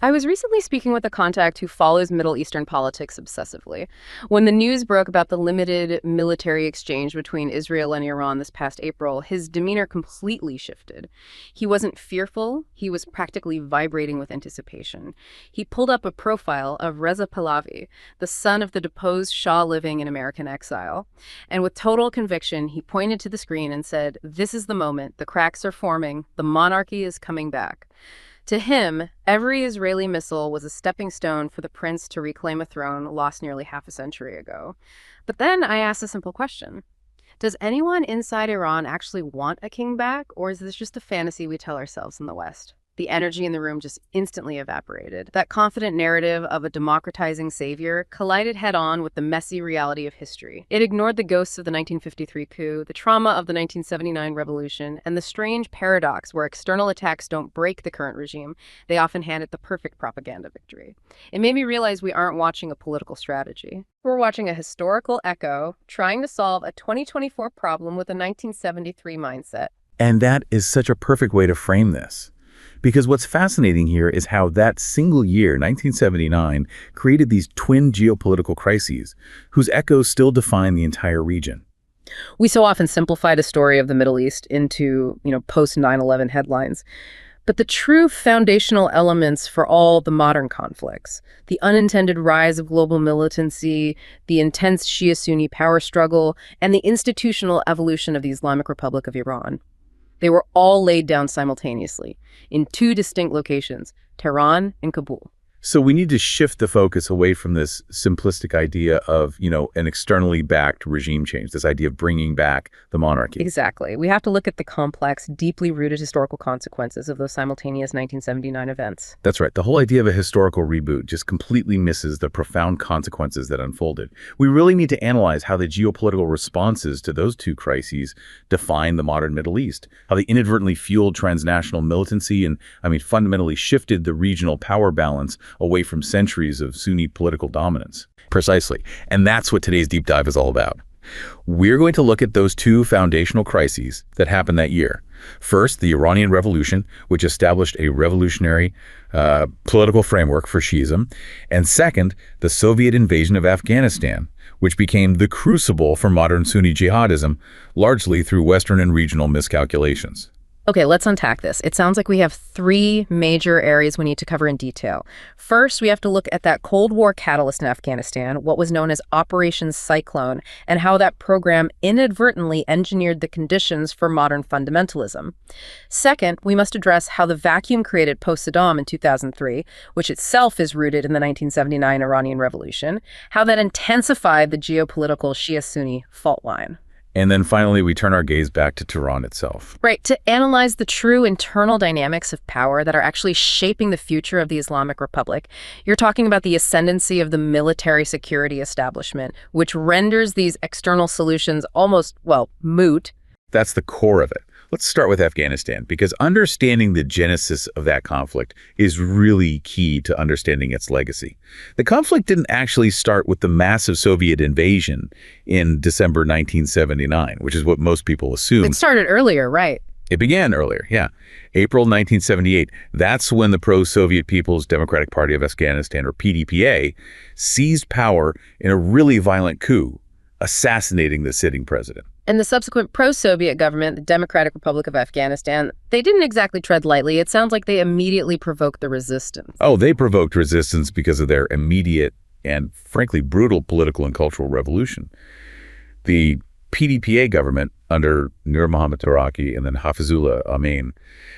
I was recently speaking with a contact who follows Middle Eastern politics obsessively. When the news broke about the limited military exchange between Israel and Iran this past April, his demeanor completely shifted. He wasn't fearful, he was practically vibrating with anticipation. He pulled up a profile of Reza Pahlavi, the son of the deposed Shah living in American exile. And with total conviction, he pointed to the screen and said, "This is the moment, the cracks are forming, the monarchy is coming back." To him, every Israeli missile was a stepping stone for the prince to reclaim a throne lost nearly half a century ago. But then I asked a simple question. Does anyone inside Iran actually want a king back, or is this just a fantasy we tell ourselves in the West? The energy in the room just instantly evaporated. That confident narrative of a democratizing savior collided head-on with the messy reality of history. It ignored the ghosts of the 1953 coup, the trauma of the 1979 revolution, and the strange paradox where external attacks don't break the current regime. They often hand it the perfect propaganda victory. It made me realize we aren't watching a political strategy. We're watching a historical echo, trying to solve a 2024 problem with a 1973 mindset. And that is such a perfect way to frame this. Because what's fascinating here is how that single year, 1979, created these twin geopolitical crises, whose echoes still define the entire region. We so often simplified a story of the Middle East into, post 9/11 headlines. But the true foundational elements for all the modern conflicts, the unintended rise of global militancy, the intense Shia-Sunni power struggle, and the institutional evolution of the Islamic Republic of Iran, they were all laid down simultaneously in two distinct locations, Tehran and Kabul. So we need to shift the focus away from this simplistic idea of, an externally backed regime change, this idea of bringing back the monarchy. Exactly. We have to look at the complex, deeply rooted historical consequences of those simultaneous 1979 events. That's right. The whole idea of a historical reboot just completely misses the profound consequences that unfolded. We really need to analyze how the geopolitical responses to those two crises define the modern Middle East, how they inadvertently fueled transnational militancy and, fundamentally shifted the regional power balance away from centuries of Sunni political dominance. Precisely. And that's what today's deep dive is all about. We're going to look at those two foundational crises that happened that year. First, the Iranian Revolution, which established a revolutionary political framework for Shiism. And second, the Soviet invasion of Afghanistan, which became the crucible for modern Sunni jihadism, largely through Western and regional miscalculations. Okay, let's unpack this. It sounds like we have three major areas we need to cover in detail. First, we have to look at that Cold War catalyst in Afghanistan, what was known as Operation Cyclone, and how that program inadvertently engineered the conditions for modern fundamentalism. Second, we must address how the vacuum created post-Saddam in 2003, which itself is rooted in the 1979 Iranian Revolution, how that intensified the geopolitical Shia-Sunni fault line. And then finally, we turn our gaze back to Tehran itself. Right, to analyze the true internal dynamics of power that are actually shaping the future of the Islamic Republic. You're talking about the ascendancy of the military security establishment, which renders these external solutions almost, moot. That's the core of it. Let's start with Afghanistan, because understanding the genesis of that conflict is really key to understanding its legacy. The conflict didn't actually start with the massive Soviet invasion in December 1979, which is what most people assume. It started earlier, right? It began earlier, yeah. April 1978, that's when the pro-Soviet People's Democratic Party of Afghanistan, or PDPA, seized power in a really violent coup, assassinating the sitting president. And the subsequent pro-Soviet government, the Democratic Republic of Afghanistan, they didn't exactly tread lightly. It sounds like they immediately provoked the resistance. Oh, they provoked resistance because of their immediate and, frankly, brutal political and cultural revolution. The PDPA government, under Nur Muhammad Taraki and then Hafizullah Amin,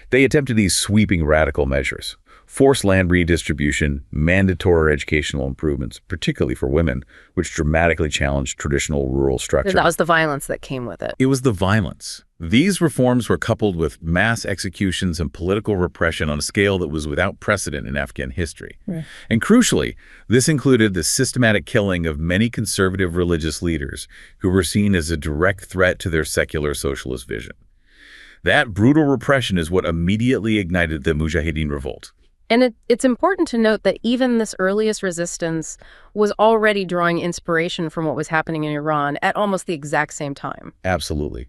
they attempted these sweeping radical measures. Forced land redistribution, mandatory educational improvements, particularly for women, which dramatically challenged traditional rural structure. That was the violence that came with it. It was the violence. These reforms were coupled with mass executions and political repression on a scale that was without precedent in Afghan history. Right. And crucially, this included the systematic killing of many conservative religious leaders who were seen as a direct threat to their secular socialist vision. That brutal repression is what immediately ignited the Mujahideen revolt. And it's important to note that even this earliest resistance was already drawing inspiration from what was happening in Iran at almost the exact same time. Absolutely.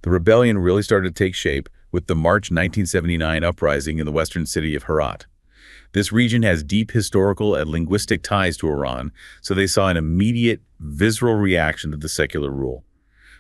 The rebellion really started to take shape with the March 1979 uprising in the western city of Herat. This region has deep historical and linguistic ties to Iran, so they saw an immediate, visceral reaction to the secular rule.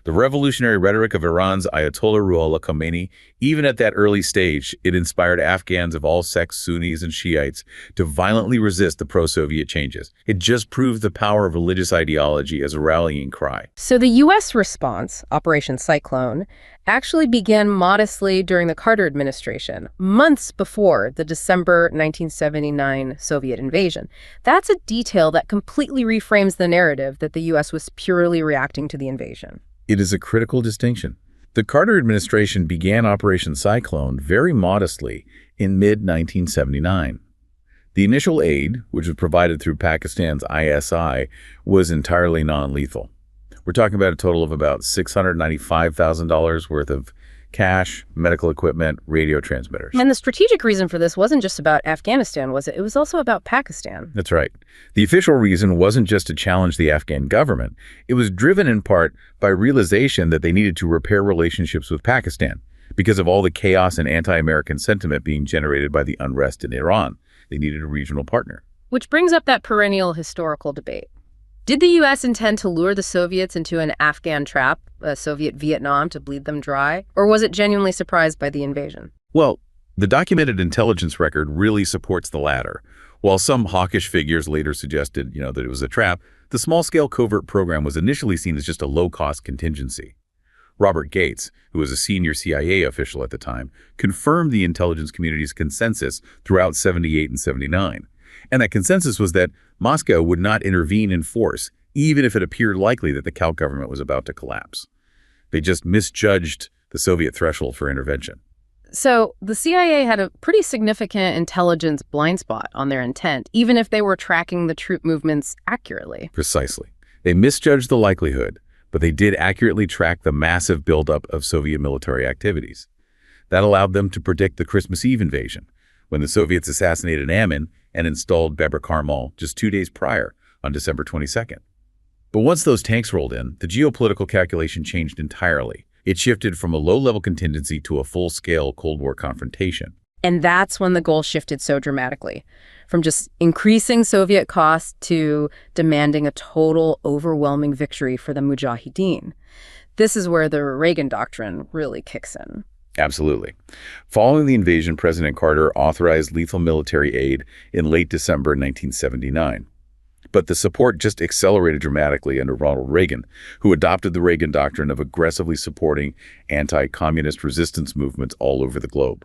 The revolutionary rhetoric of Iran's Ayatollah Ruhollah Khomeini, even at that early stage, it inspired Afghans of all sects, Sunnis and Shiites, to violently resist the pro-Soviet changes. It just proved the power of religious ideology as a rallying cry. So the U.S. response, Operation Cyclone, actually began modestly during the Carter administration, months before the December 1979 Soviet invasion. That's a detail that completely reframes the narrative that the U.S. was purely reacting to the invasion. It is a critical distinction. The Carter administration began Operation Cyclone very modestly in mid-1979. The initial aid, which was provided through Pakistan's ISI, was entirely non-lethal. We're talking about a total of about $695,000 worth of cash, medical equipment, radio transmitters. And the strategic reason for this wasn't just about Afghanistan, was it? It was also about Pakistan. That's right. The official reason wasn't just to challenge the Afghan government. It was driven in part by realization that they needed to repair relationships with Pakistan because of all the chaos and anti-American sentiment being generated by the unrest in Iran. They needed a regional partner. Which brings up that perennial historical debate. Did the U.S. intend to lure the Soviets into an Afghan trap, a Soviet Vietnam, to bleed them dry? Or was it genuinely surprised by the invasion? Well, the documented intelligence record really supports the latter. While some hawkish figures later suggested, that it was a trap, the small-scale covert program was initially seen as just a low-cost contingency. Robert Gates, who was a senior CIA official at the time, confirmed the intelligence community's consensus throughout 78 and 79. And that consensus was that Moscow would not intervene in force, even if it appeared likely that the Cal government was about to collapse. They just misjudged the Soviet threshold for intervention. So the CIA had a pretty significant intelligence blind spot on their intent, even if they were tracking the troop movements accurately. Precisely. They misjudged the likelihood, but they did accurately track the massive buildup of Soviet military activities. That allowed them to predict the Christmas Eve invasion, when the Soviets assassinated Amin and installed Babur Karmal just 2 days prior, on December 22nd. But once those tanks rolled in, the geopolitical calculation changed entirely. It shifted from a low-level contingency to a full-scale Cold War confrontation. And that's when the goal shifted so dramatically, from just increasing Soviet costs to demanding a total, overwhelming victory for the Mujahideen. This is where the Reagan doctrine really kicks in. Absolutely. Following the invasion, President Carter authorized lethal military aid in late December 1979. But the support just accelerated dramatically under Ronald Reagan, who adopted the Reagan doctrine of aggressively supporting anti-communist resistance movements all over the globe.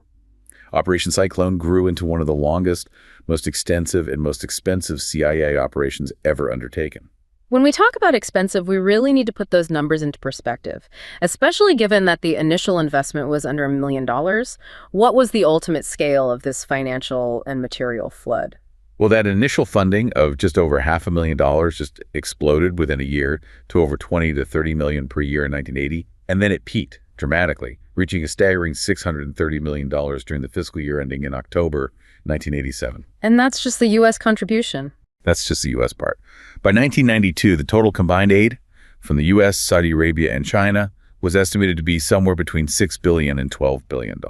Operation Cyclone grew into one of the longest, most extensive, and most expensive CIA operations ever undertaken. When we talk about expensive, we really need to put those numbers into perspective, especially given that the initial investment was under $1 million. What was the ultimate scale of this financial and material flood? Well, that initial funding of just over $500,000 just exploded within a year to over $20 to $30 million per year in 1980, and then it peaked dramatically, reaching a staggering $630 million during the fiscal year ending in October 1987. And that's just the U.S. contribution. That's just the U.S. part. By 1992, the total combined aid from the U.S., Saudi Arabia, and China was estimated to be somewhere between $6 billion and $12 billion.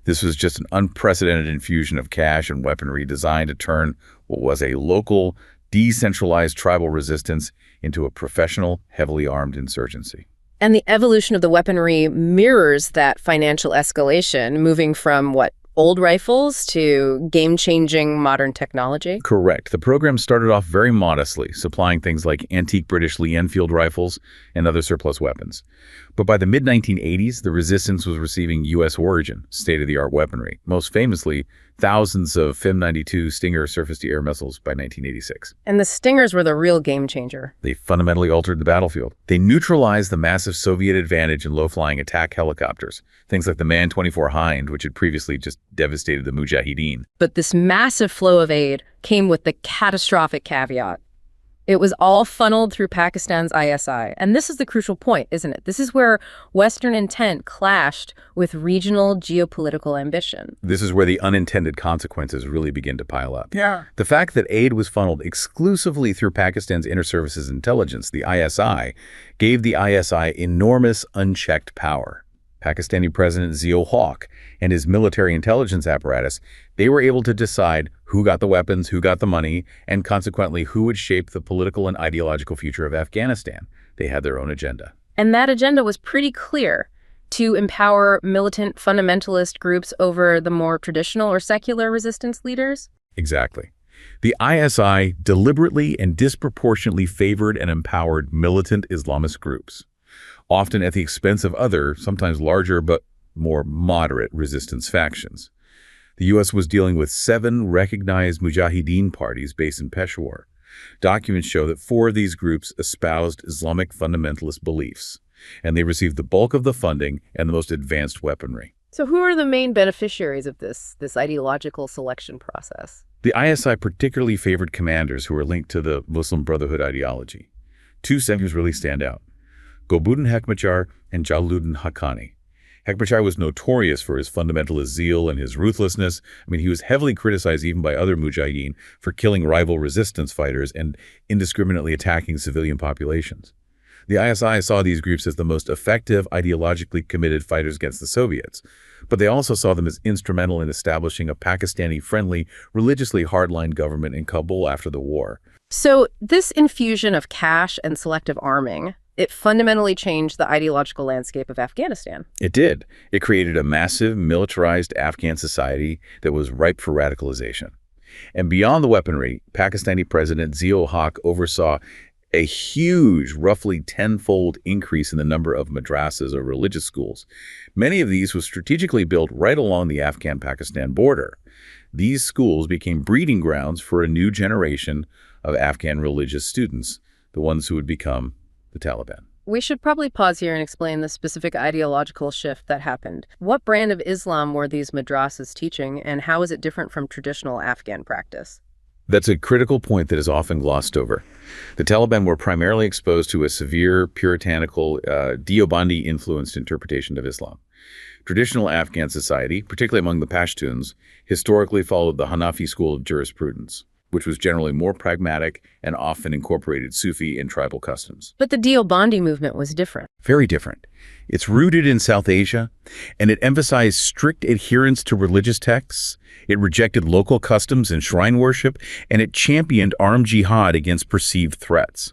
This was just an unprecedented infusion of cash and weaponry designed to turn what was a local, decentralized tribal resistance into a professional, heavily armed insurgency. And the evolution of the weaponry mirrors that financial escalation, moving from old rifles to game-changing modern technology? Correct. The program started off very modestly, supplying things like antique British Lee Enfield rifles and other surplus weapons. But by the mid-1980s, the resistance was receiving U.S. origin, state-of-the-art weaponry, most famously thousands of FIM-92 Stinger surface-to-air missiles by 1986. And the Stingers were the real game-changer. They fundamentally altered the battlefield. They neutralized the massive Soviet advantage in low-flying attack helicopters, things like the Man-24 Hind, which had previously just devastated the Mujahideen. But this massive flow of aid came with the catastrophic caveat. It was all funneled through Pakistan's ISI. And this is the crucial point, isn't it? This is where Western intent clashed with regional geopolitical ambition. This is where the unintended consequences really begin to pile up. Yeah. The fact that aid was funneled exclusively through Pakistan's Inter-Services Intelligence, the ISI, gave the ISI enormous unchecked power. Pakistani President Zia-ul-Haq and his military intelligence apparatus, they were able to decide who got the weapons, who got the money, and consequently who would shape the political and ideological future of Afghanistan. They had their own agenda. And that agenda was pretty clear: to empower militant fundamentalist groups over the more traditional or secular resistance leaders? Exactly. The ISI deliberately and disproportionately favored and empowered militant Islamist groups, often at the expense of other, sometimes larger but more moderate resistance factions. The U.S. was dealing with 7 recognized mujahideen parties based in Peshawar. Documents show that 4 of these groups espoused Islamic fundamentalist beliefs, and they received the bulk of the funding and the most advanced weaponry. So who are the main beneficiaries of this ideological selection process? The ISI particularly favored commanders who were linked to the Muslim Brotherhood ideology. 2 names really stand out: Gulbuddin Hekmatyar and Jalaluddin Haqqani. Hekmatyar was notorious for his fundamentalist zeal and his ruthlessness. I mean, he was heavily criticized even by other mujahideen for killing rival resistance fighters and indiscriminately attacking civilian populations. The ISI saw these groups as the most effective, ideologically committed fighters against the Soviets, but they also saw them as instrumental in establishing a Pakistani-friendly, religiously hardline government in Kabul after the war. So this infusion of cash and selective arming, it fundamentally changed the ideological landscape of Afghanistan. It did. It created a massive, militarized Afghan society that was ripe for radicalization. And beyond the weaponry, Pakistani President Zia-ul-Haq oversaw a huge, roughly 10-fold increase in the number of madrassas or religious schools. Many of these were strategically built right along the Afghan-Pakistan border. These schools became breeding grounds for a new generation of Afghan religious students, the ones who would become the Taliban. We should probably pause here and explain the specific ideological shift that happened. What brand of Islam were these madrasas teaching, and how is it different from traditional Afghan practice? That's a critical point that is often glossed over. The Taliban were primarily exposed to a severe, puritanical, Dio-Bandi influenced interpretation of Islam. Traditional Afghan society, particularly among the Pashtuns, historically followed the Hanafi school of jurisprudence, which was generally more pragmatic and often incorporated Sufi and tribal customs. But the Dio-Bandi movement was different. Very different. It's rooted in South Asia, and it emphasized strict adherence to religious texts. It rejected local customs and shrine worship, and it championed armed jihad against perceived threats.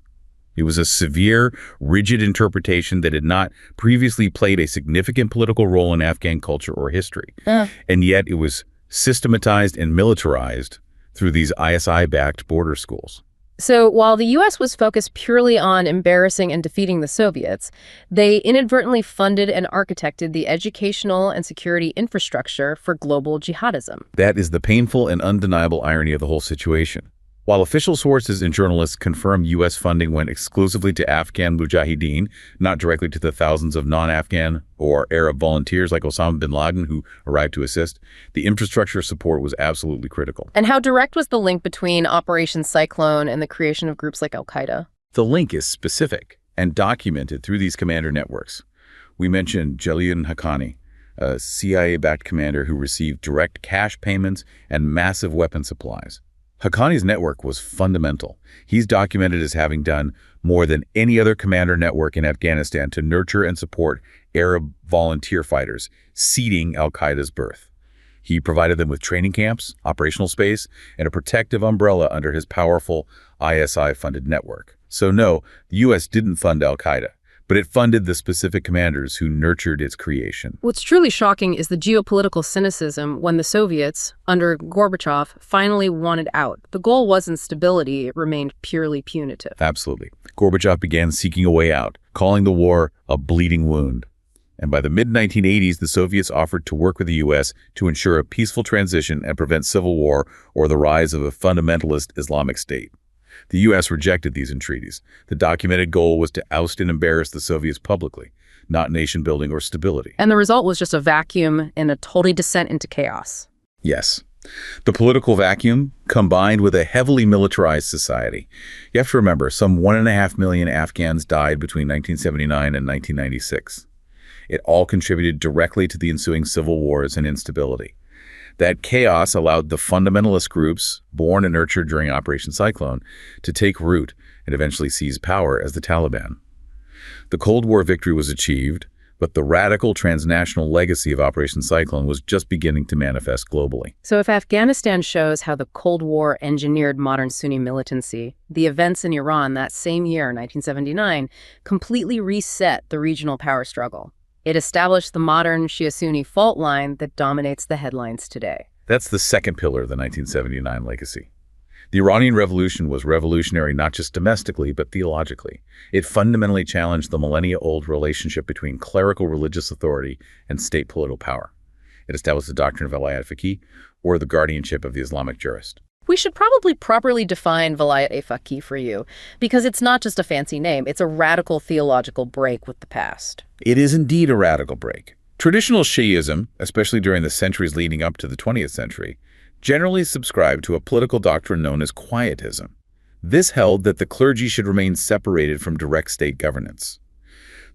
It was a severe, rigid interpretation that had not previously played a significant political role in Afghan culture or history. And yet it was systematized and militarized through these ISI-backed border schools. So while the U.S. was focused purely on embarrassing and defeating the Soviets, they inadvertently funded and architected the educational and security infrastructure for global jihadism. That is the painful and undeniable irony of the whole situation. While official sources and journalists confirm U.S. funding went exclusively to Afghan mujahideen, not directly to the thousands of non-Afghan or Arab volunteers like Osama bin Laden who arrived to assist, the infrastructure support was absolutely critical. And how direct was the link between Operation Cyclone and the creation of groups like al-Qaeda? The link is specific and documented through these commander networks. We mentioned Jalaluddin Haqqani, a CIA-backed commander who received direct cash payments and massive weapon supplies. Haqqani's network was fundamental. He's documented as having done more than any other commander network in Afghanistan to nurture and support Arab volunteer fighters, seeding al-Qaeda's birth. He provided them with training camps, operational space, and a protective umbrella under his powerful ISI-funded network. So no, the U.S. didn't fund al-Qaeda, but it funded the specific commanders who nurtured its creation. What's truly shocking is the geopolitical cynicism when the Soviets, under Gorbachev, finally wanted out. The goal wasn't stability, it remained purely punitive. Absolutely. Gorbachev began seeking a way out, calling the war a bleeding wound. And by the mid-1980s, the Soviets offered to work with the U.S. to ensure a peaceful transition and prevent civil war or the rise of a fundamentalist Islamic state. The U.S. rejected these entreaties. The documented goal was to oust and embarrass the Soviets publicly, not nation-building or stability. And the result was just a vacuum and a total descent into chaos. Yes. The political vacuum combined with a heavily militarized society. You have to remember, some 1.5 million Afghans died between 1979 and 1996. It all contributed directly to the ensuing civil wars and instability. That chaos allowed the fundamentalist groups, born and nurtured during Operation Cyclone, to take root and eventually seize power as the Taliban. The Cold War victory was achieved, But the radical transnational legacy of Operation Cyclone was just beginning to manifest globally. So if Afghanistan shows how the Cold War engineered modern Sunni militancy, the events in Iran that same year, 1979, completely reset the regional power struggle. It established the modern Shia-Sunni fault line that dominates the headlines today. That's the second pillar of the 1979 legacy. The Iranian Revolution was revolutionary not just domestically, but theologically. It fundamentally challenged the millennia-old relationship between clerical religious authority and state political power. It established the doctrine of velayat-e, or the guardianship of the Islamic jurist. We should probably properly define velayat-e for you, because it's not just a fancy name, it's a radical theological break with the past. It is indeed a radical break. Traditional Shiism, especially during the centuries leading up to the 20th century, generally subscribed to a political doctrine known as quietism. This held that the clergy should remain separated from direct state governance.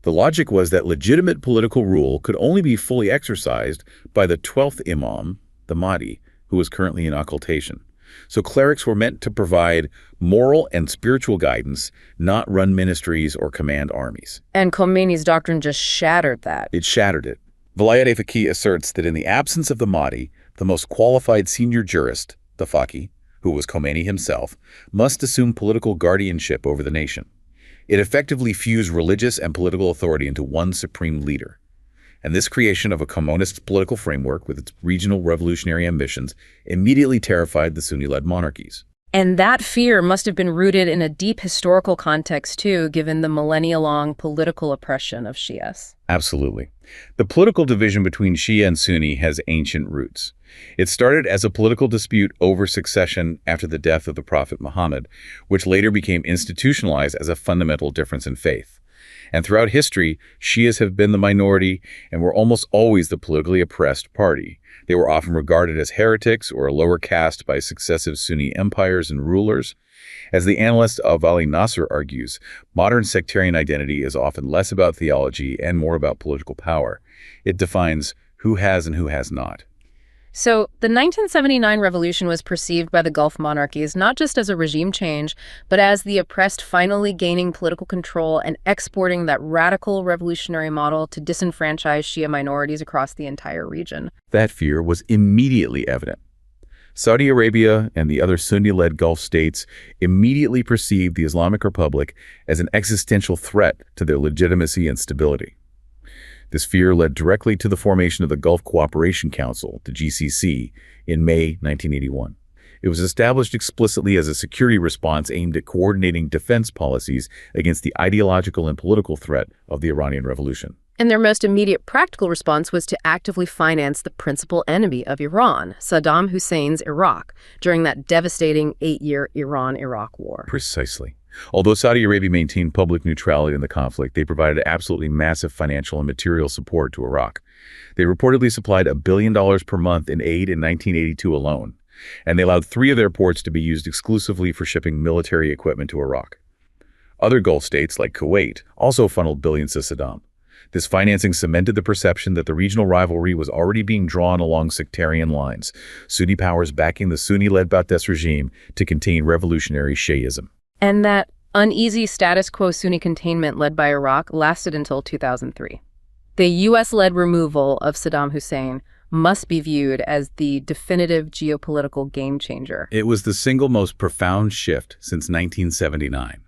The logic was that legitimate political rule could only be fully exercised by the 12th Imam, the Mahdi, who was currently in occultation. So clerics were meant to provide moral and spiritual guidance, not run ministries or command armies. And Khomeini's doctrine just shattered that. It shattered it. Velayat-e asserts that in the absence of the Mahdi, the most qualified senior jurist, the faqih, who was Khomeini himself, must assume political guardianship over the nation. It effectively fused religious and political authority into one supreme leader. And this creation of a communist political framework with its regional revolutionary ambitions immediately terrified the Sunni-led monarchies. And that fear must have been rooted in a deep historical context, too, given the millennia-long political oppression of Shias. Absolutely. The political division between Shia and Sunni has ancient roots. It started as a political dispute over succession after the death of the Prophet Muhammad, which later became institutionalized as a fundamental difference in faith. And throughout history, Shias have been the minority and were almost always the politically oppressed party. They were often regarded as heretics or a lower caste by successive Sunni empires and rulers. As the analyst Ali Nasser argues, modern sectarian identity is often less about theology and more about political power. It defines who has and who has not. So the 1979 revolution was perceived by the Gulf monarchies not just as a regime change, but as the oppressed finally gaining political control and exporting that radical revolutionary model to disenfranchise Shia minorities across the entire region. That fear was immediately evident. Saudi Arabia and the other Sunni-led Gulf states immediately perceived the Islamic Republic as an existential threat to their legitimacy and stability. This fear led directly to the formation of the Gulf Cooperation Council, the GCC, in May 1981. It was established explicitly as a security response aimed at coordinating defense policies against the ideological and political threat of the Iranian Revolution. And their most immediate practical response was to actively finance the principal enemy of Iran, Saddam Hussein's Iraq, during that devastating 8-year Iran-Iraq war. Precisely. Although Saudi Arabia maintained public neutrality in the conflict, they provided absolutely massive financial and material support to Iraq. They reportedly supplied $1 billion per month in aid in 1982 alone, and they allowed 3 of their ports to be used exclusively for shipping military equipment to Iraq. Other Gulf states, like Kuwait, also funneled billions to Saddam. This financing cemented the perception that the regional rivalry was already being drawn along sectarian lines, Sunni powers backing the Sunni-led Ba'ath regime to contain revolutionary Shi'ism. And that uneasy status quo Sunni containment led by Iraq lasted until 2003. The U.S.-led removal of Saddam Hussein must be viewed as the definitive geopolitical game changer. It was the single most profound shift since 1979.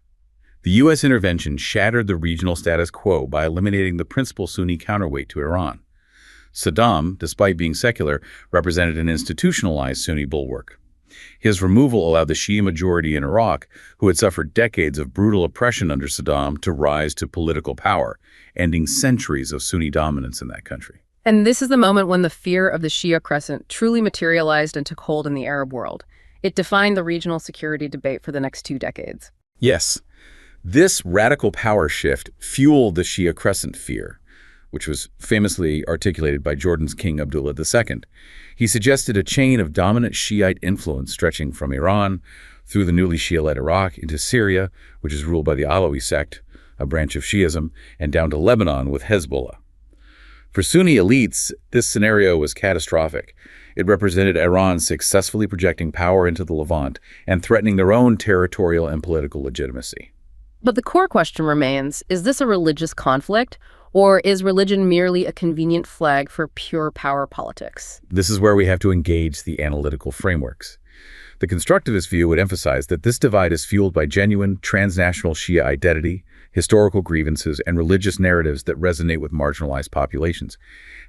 The U.S. intervention shattered the regional status quo by eliminating the principal Sunni counterweight to Iran. Saddam, despite being secular, represented an institutionalized Sunni bulwark. His removal allowed the Shia majority in Iraq, who had suffered decades of brutal oppression under Saddam, to rise to political power, ending centuries of Sunni dominance in that country. And this is the moment when the fear of the Shia crescent truly materialized and took hold in the Arab world. It defined the regional security debate for the next 2 decades. Yes, this radical power shift fueled the Shia crescent fear, which was famously articulated by Jordan's King Abdullah II. He suggested a chain of dominant Shiite influence stretching from Iran through the newly Shia-led Iraq into Syria, which is ruled by the Alawi sect, a branch of Shiism, and down to Lebanon with Hezbollah. For Sunni elites, this scenario was catastrophic. It represented Iran successfully projecting power into the Levant and threatening their own territorial and political legitimacy. But the core question remains, is this a religious conflict Or is religion merely a convenient flag for pure power politics? This is where we have to engage the analytical frameworks. The constructivist view would emphasize that this divide is fueled by genuine transnational Shia identity, historical grievances, and religious narratives that resonate with marginalized populations.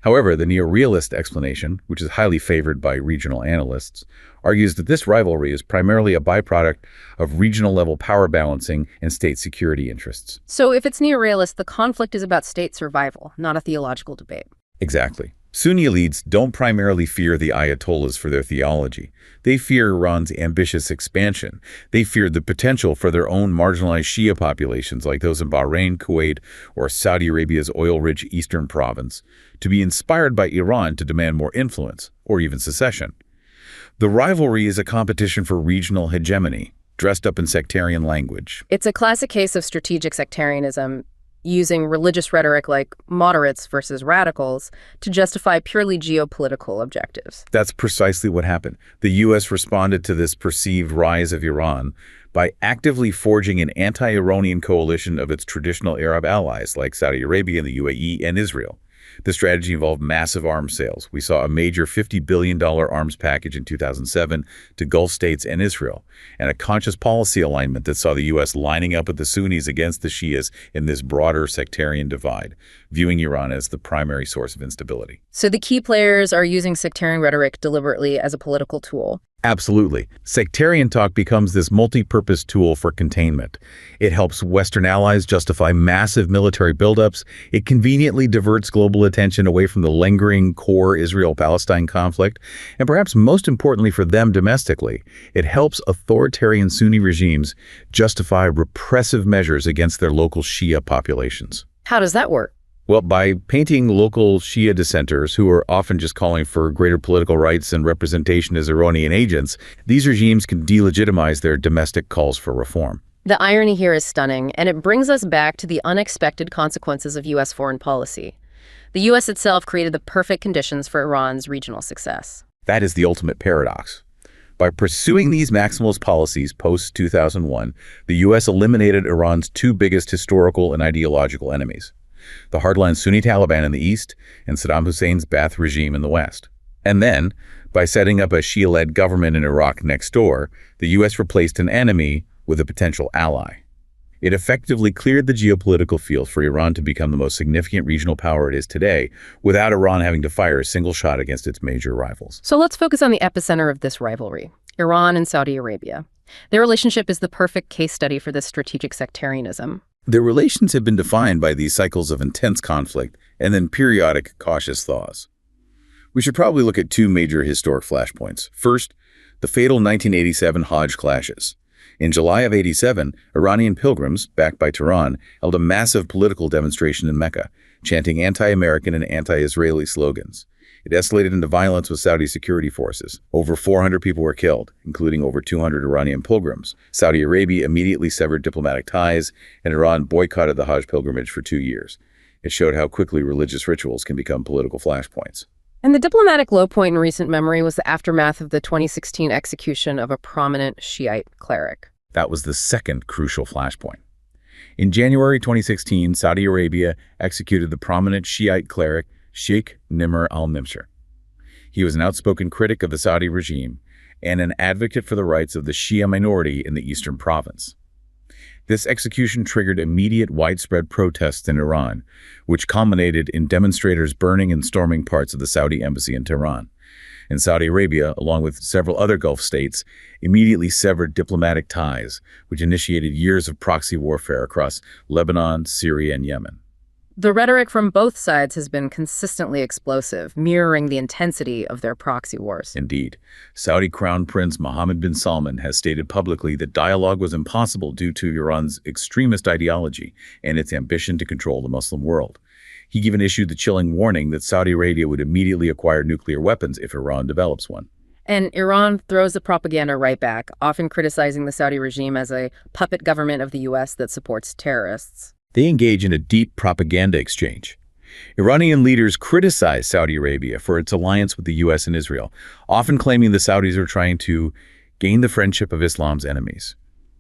However, the neo-realist explanation, which is highly favored by regional analysts, argues that this rivalry is primarily a byproduct of regional-level power balancing and state security interests. So if it's neo-realist, the conflict is about state survival, not a theological debate. Exactly. Sunni elites don't primarily fear the Ayatollahs for their theology. They fear Iran's ambitious expansion. They fear the potential for their own marginalized Shia populations like those in Bahrain, Kuwait, or Saudi Arabia's oil-rich eastern province to be inspired by Iran to demand more influence, or even secession. The rivalry is a competition for regional hegemony, dressed up in sectarian language. It's a classic case of strategic sectarianism, using religious rhetoric like moderates versus radicals to justify purely geopolitical objectives. That's precisely what happened. The U.S. responded to this perceived rise of Iran by actively forging an anti-Iranian coalition of its traditional Arab allies like Saudi Arabia and the UAE and Israel. The strategy involved massive arms sales. We saw a major $50 billion arms package in 2007 to Gulf states and Israel, and a conscious policy alignment that saw the U.S. lining up with the Sunnis against the Shias in this broader sectarian divide, viewing Iran as the primary source of instability. So the key players are using sectarian rhetoric deliberately as a political tool. Absolutely. Sectarian talk becomes this multi-purpose tool for containment. It helps Western allies justify massive military buildups. It conveniently diverts global attention away from the lingering core Israel-Palestine conflict. And perhaps most importantly for them domestically, it helps authoritarian Sunni regimes justify repressive measures against their local Shia populations. How does that work? Well, by painting local Shia dissenters, who are often just calling for greater political rights and representation as Iranian agents, these regimes can delegitimize their domestic calls for reform. The irony here is stunning, and it brings us back to the unexpected consequences of U.S. foreign policy. The U.S. itself created the perfect conditions for Iran's regional success. That is the ultimate paradox. By pursuing these maximalist policies post-2001, the U.S. eliminated Iran's two biggest historical and ideological enemies: the hardline Sunni Taliban in the east and Saddam Hussein's Ba'ath regime in the west. And then, by setting up a Shia-led government in Iraq next door, the U.S. replaced an enemy with a potential ally. It effectively cleared the geopolitical field for Iran to become the most significant regional power it is today, without Iran having to fire a single shot against its major rivals. So let's focus on the epicenter of this rivalry, Iran and Saudi Arabia. Their relationship is the perfect case study for this strategic sectarianism. Their relations have been defined by these cycles of intense conflict and then periodic cautious thaws. We should probably look at two major historic flashpoints. First, the fatal 1987 Hajj clashes. In July of '87, Iranian pilgrims, backed by Tehran, held a massive political demonstration in Mecca, chanting anti-American and anti-Israeli slogans. It escalated into violence with Saudi security forces. Over 400 people were killed, including over 200 Iranian pilgrims. Saudi Arabia immediately severed diplomatic ties, and Iran boycotted the Hajj pilgrimage for 2 years. It showed how quickly religious rituals can become political flashpoints. And the diplomatic low point in recent memory was the aftermath of the 2016 execution of a prominent Shiite cleric. That was the second crucial flashpoint. In January 2016, Saudi Arabia executed the prominent Shiite cleric Sheikh Nimr al-Nimr. He was an outspoken critic of the Saudi regime and an advocate for the rights of the Shia minority in the eastern province. This execution triggered immediate widespread protests in Iran, which culminated in demonstrators burning and storming parts of the Saudi embassy in Tehran. And Saudi Arabia, along with several other Gulf states, immediately severed diplomatic ties, which initiated years of proxy warfare across Lebanon, Syria, and Yemen. The rhetoric from both sides has been consistently explosive, mirroring the intensity of their proxy wars. Indeed. Saudi Crown Prince Mohammed bin Salman has stated publicly that dialogue was impossible due to Iran's extremist ideology and its ambition to control the Muslim world. He even issued the chilling warning that Saudi Arabia would immediately acquire nuclear weapons if Iran develops one. And Iran throws the propaganda right back, often criticizing the Saudi regime as a puppet government of the U.S. that supports terrorists. They engage in a deep propaganda exchange. Iranian leaders criticize Saudi Arabia for its alliance with the U.S. and Israel, often claiming the Saudis are trying to gain the friendship of Islam's enemies.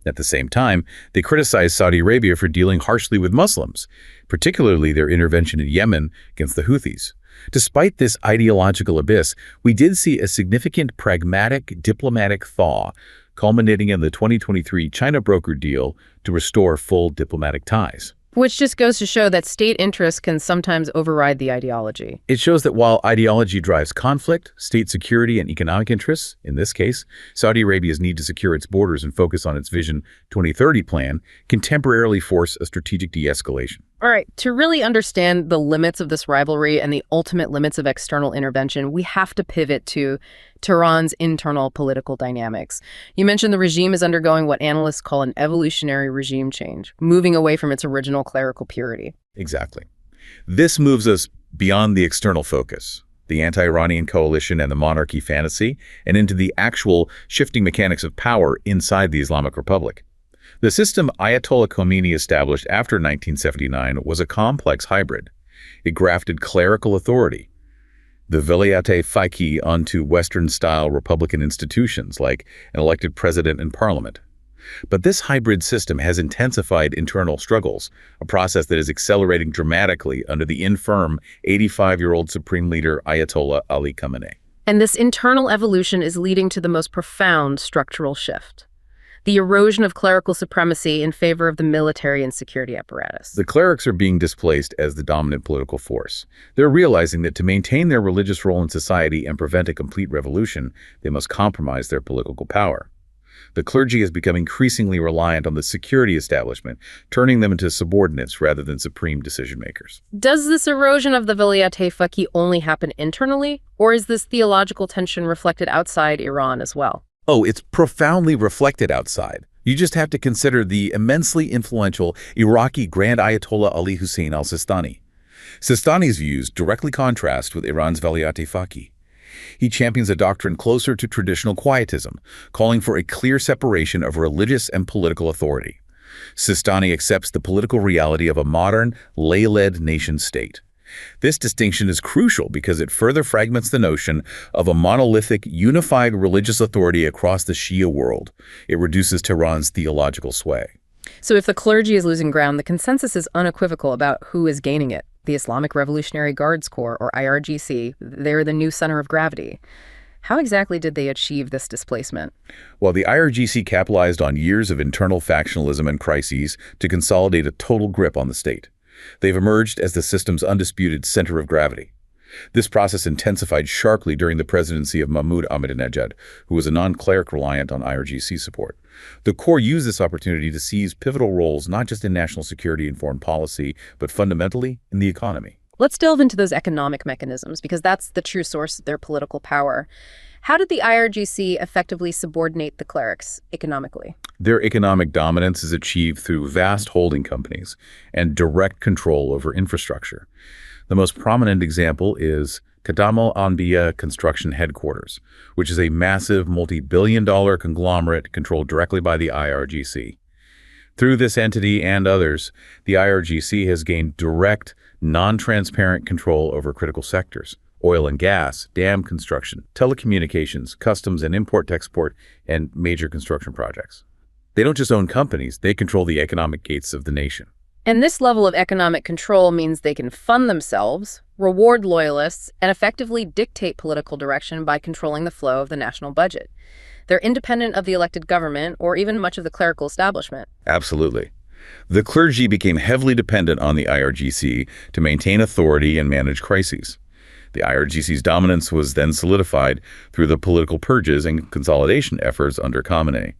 At the same time, they criticized Saudi Arabia for dealing harshly with Muslims, particularly their intervention in Yemen against the Houthis. Despite this ideological abyss, we did see a significant pragmatic diplomatic thaw, culminating in the 2023 China brokered deal to restore full diplomatic ties. Which just goes to show that state interests can sometimes override the ideology. It shows that while ideology drives conflict, state security, and economic interests, in this case, Saudi Arabia's need to secure its borders and focus on its Vision 2030 plan, can temporarily force a strategic de-escalation. All right, to really understand the limits of this rivalry and the ultimate limits of external intervention, we have to pivot to Tehran's internal political dynamics. You mentioned the regime is undergoing what analysts call an evolutionary regime change, moving away from its original clerical purity. Exactly. This moves us beyond the external focus, the anti-Iranian coalition and the monarchy fantasy, and into the actual shifting mechanics of power inside the Islamic Republic. The system Ayatollah Khomeini established after 1979 was a complex hybrid. It grafted clerical authority, the velayat-e faqih, onto Western-style republican institutions like an elected president and parliament. But this hybrid system has intensified internal struggles, a process that is accelerating dramatically under the infirm 85-year-old supreme leader Ayatollah Ali Khamenei. And this internal evolution is leading to the most profound structural shift: the erosion of clerical supremacy in favor of the military and security apparatus. The clerics are being displaced as the dominant political force. They're realizing that to maintain their religious role in society and prevent a complete revolution, they must compromise their political power. The clergy has become increasingly reliant on the security establishment, turning them into subordinates rather than supreme decision-makers. Does this erosion of the velayat-e faqih only happen internally, or is this theological tension reflected outside Iran as well? Oh, it's profoundly reflected outside. You just have to consider the immensely influential Iraqi Grand Ayatollah Ali Hussein al-Sistani. Sistani's views directly contrast with Iran's velayat-e faqih. He champions a doctrine closer to traditional quietism, calling for a clear separation of religious and political authority. Sistani accepts the political reality of a modern, lay-led nation-state. This distinction is crucial because it further fragments the notion of a monolithic, unified religious authority across the Shia world. It reduces Tehran's theological sway. So if the clergy is losing ground, the consensus is unequivocal about who is gaining it. The Islamic Revolutionary Guards Corps, or IRGC, they're the new center of gravity. How exactly did they achieve this displacement? Well, the IRGC capitalized on years of internal factionalism and crises to consolidate a total grip on the state. They've emerged as the system's undisputed center of gravity. This process intensified sharply during the presidency of Mahmoud Ahmadinejad, who was a non-cleric reliant on IRGC support. The Corps used this opportunity to seize pivotal roles not just in national security and foreign policy, but fundamentally in the economy. Let's delve into those economic mechanisms, because that's the true source of their political power. How did the IRGC effectively subordinate the clerics economically? Their economic dominance is achieved through vast holding companies and direct control over infrastructure. The most prominent example is Qadam al-Anbiya Construction Headquarters, which is a massive multi-billion-dollar conglomerate controlled directly by the IRGC. Through this entity and others, the IRGC has gained direct, non-transparent control over critical sectors: oil and gas, dam construction, telecommunications, customs and import-export, and major construction projects. They don't just own companies, they control the economic gates of the nation. And this level of economic control means they can fund themselves, reward loyalists, and effectively dictate political direction by controlling the flow of the national budget. They're independent of the elected government or even much of the clerical establishment. Absolutely. The clergy became heavily dependent on the IRGC to maintain authority and manage crises. The IRGC's dominance was then solidified through the political purges and consolidation efforts under Khamenei.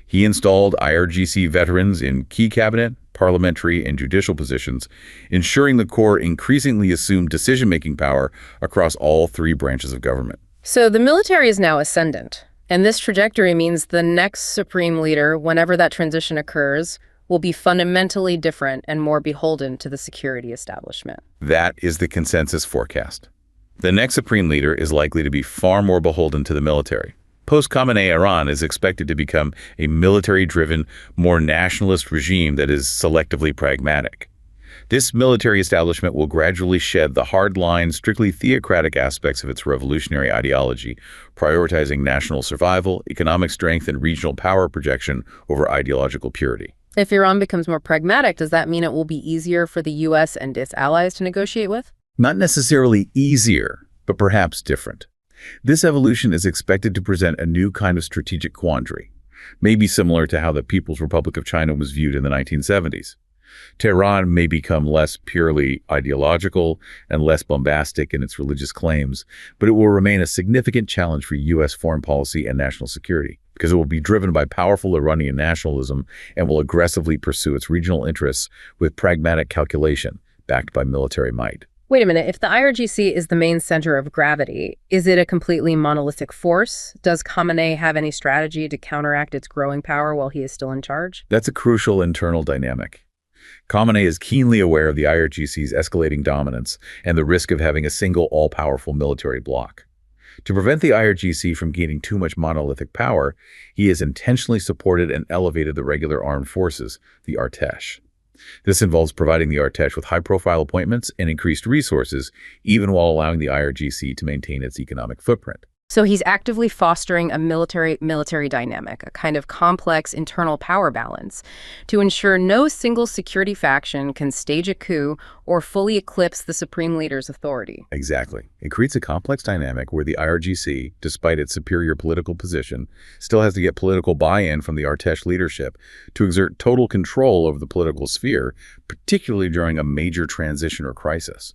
He installed IRGC veterans in key cabinet, parliamentary, and judicial positions, ensuring the Corps increasingly assumed decision-making power across all three branches of government. So the military is now ascendant, and this trajectory means the next supreme leader, whenever that transition occurs, will be fundamentally different and more beholden to the security establishment. That is the consensus forecast. The next supreme leader is likely to be far more beholden to the military. Post-Khamenei Iran is expected to become a military-driven, more nationalist regime that is selectively pragmatic. This military establishment will gradually shed the hard-line, strictly theocratic aspects of its revolutionary ideology, prioritizing national survival, economic strength, and regional power projection over ideological purity. If Iran becomes more pragmatic, does that mean it will be easier for the U.S. and its allies to negotiate with? Not necessarily easier, but perhaps different. This evolution is expected to present a new kind of strategic quandary, maybe similar to how the People's Republic of China was viewed in the 1970s. Tehran may become less purely ideological and less bombastic in its religious claims, but it will remain a significant challenge for U.S. foreign policy and national security, because it will be driven by powerful Iranian nationalism and will aggressively pursue its regional interests with pragmatic calculation, backed by military might. Wait a minute, if the IRGC is the main center of gravity, is it a completely monolithic force? Does Khamenei have any strategy to counteract its growing power while he is still in charge? That's a crucial internal dynamic. Khamenei is keenly aware of the IRGC's escalating dominance and the risk of having a single all-powerful military bloc. To prevent the IRGC from gaining too much monolithic power, he has intentionally supported and elevated the regular armed forces, the Artesh. This involves providing the Artesh with high-profile appointments and increased resources, even while allowing the IRGC to maintain its economic footprint. So he's actively fostering a military dynamic, a kind of complex internal power balance, to ensure no single security faction can stage a coup or fully eclipse the supreme leader's authority. Exactly. It creates a complex dynamic where the IRGC, despite its superior political position, still has to get political buy-in from the Artesh leadership to exert total control over the political sphere, particularly during a major transition or crisis.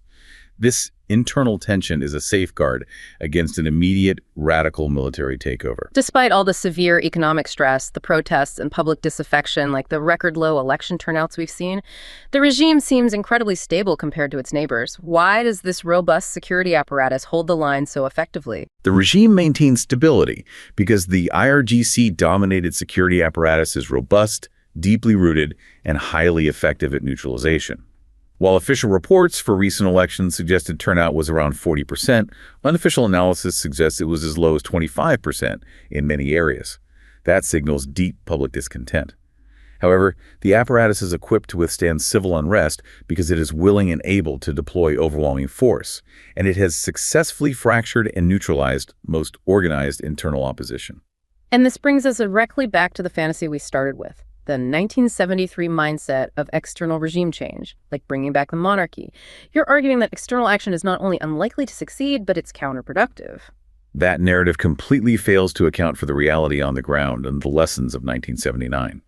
This internal tension is a safeguard against an immediate, radical military takeover. Despite all the severe economic stress, the protests, and public disaffection, like the record-low election turnouts we've seen, the regime seems incredibly stable compared to its neighbors. Why does this robust security apparatus hold the line so effectively? The regime maintains stability because the IRGC-dominated security apparatus is robust, deeply rooted, and highly effective at neutralization. While official reports for recent elections suggested turnout was around 40%, unofficial analysis suggests it was as low as 25% in many areas. That signals deep public discontent. However, the apparatus is equipped to withstand civil unrest because it is willing and able to deploy overwhelming force, and it has successfully fractured and neutralized most organized internal opposition. And this brings us directly back to the fantasy we started with. The 1973 mindset of external regime change, like bringing back the monarchy. You're arguing that external action is not only unlikely to succeed, but it's counterproductive. That narrative completely fails to account for the reality on the ground and the lessons of 1979.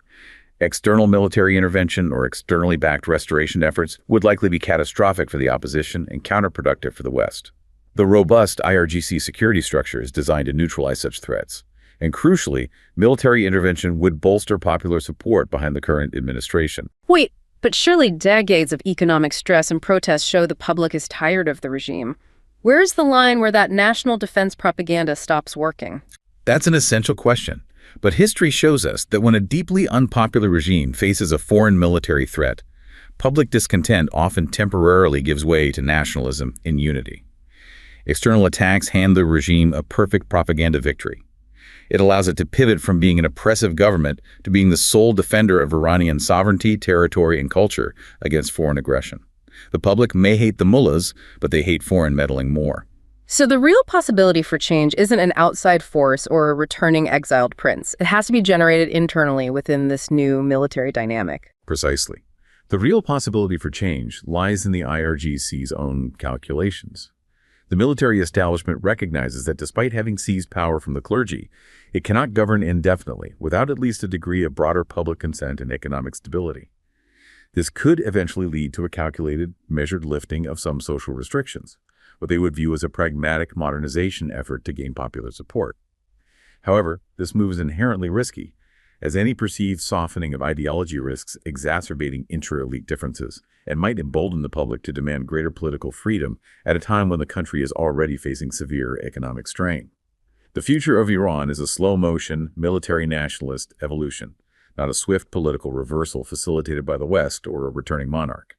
External military intervention or externally backed restoration efforts would likely be catastrophic for the opposition and counterproductive for the West. The robust IRGC security structure is designed to neutralize such threats. And crucially, military intervention would bolster popular support behind the current administration. Wait, but surely decades of economic stress and protests show the public is tired of the regime. Where's the line where that national defense propaganda stops working? That's an essential question. But history shows us that when a deeply unpopular regime faces a foreign military threat, public discontent often temporarily gives way to nationalism and unity. External attacks hand the regime a perfect propaganda victory. It allows it to pivot from being an oppressive government to being the sole defender of Iranian sovereignty, territory, and culture against foreign aggression. The public may hate the mullahs, but they hate foreign meddling more. So the real possibility for change isn't an outside force or a returning exiled prince. It has to be generated internally within this new military dynamic. Precisely. The real possibility for change lies in the IRGC's own calculations. The military establishment recognizes that despite having seized power from the clergy, it cannot govern indefinitely without at least a degree of broader public consent and economic stability. This could eventually lead to a calculated, measured lifting of some social restrictions, what they would view as a pragmatic modernization effort to gain popular support. However, this move is inherently risky, as any perceived softening of ideology risks exacerbating intra-elite differences and might embolden the public to demand greater political freedom at a time when the country is already facing severe economic strain. The future of Iran is a slow-motion, military nationalist evolution, not a swift political reversal facilitated by the West or a returning monarch.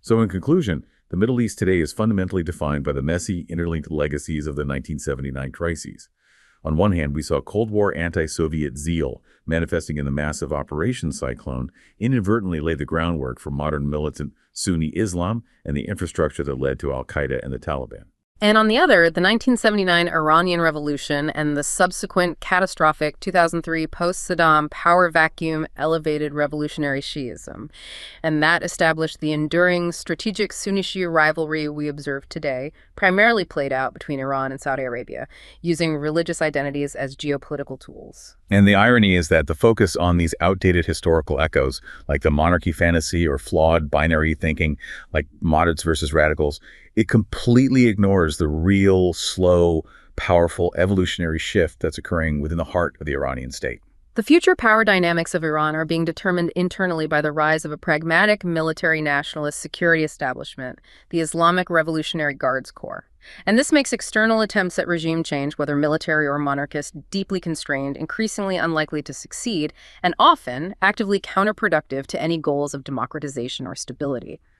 So in conclusion, the Middle East today is fundamentally defined by the messy, interlinked legacies of the 1979 crises. On one hand, we saw Cold War anti-Soviet zeal manifesting in the massive Operation Cyclone, inadvertently laid the groundwork for modern militant Sunni Islam and the infrastructure that led to al-Qaeda and the Taliban. And on the other, the 1979 Iranian Revolution and the subsequent catastrophic 2003 post-Saddam power vacuum elevated revolutionary Shiism. And that established the enduring strategic Sunni-Shia rivalry we observe today, primarily played out between Iran and Saudi Arabia, using religious identities as geopolitical tools. And the irony is that the focus on these outdated historical echoes, like the monarchy fantasy or flawed binary thinking, like moderates versus radicals, it completely ignores the real, slow, powerful evolutionary shift that's occurring within the heart of the Iranian state. The future power dynamics of Iran are being determined internally by the rise of a pragmatic military nationalist security establishment, the Islamic Revolutionary Guards Corps. And this makes external attempts at regime change, whether military or monarchist, deeply constrained, increasingly unlikely to succeed, and often actively counterproductive to any goals of democratization or stability.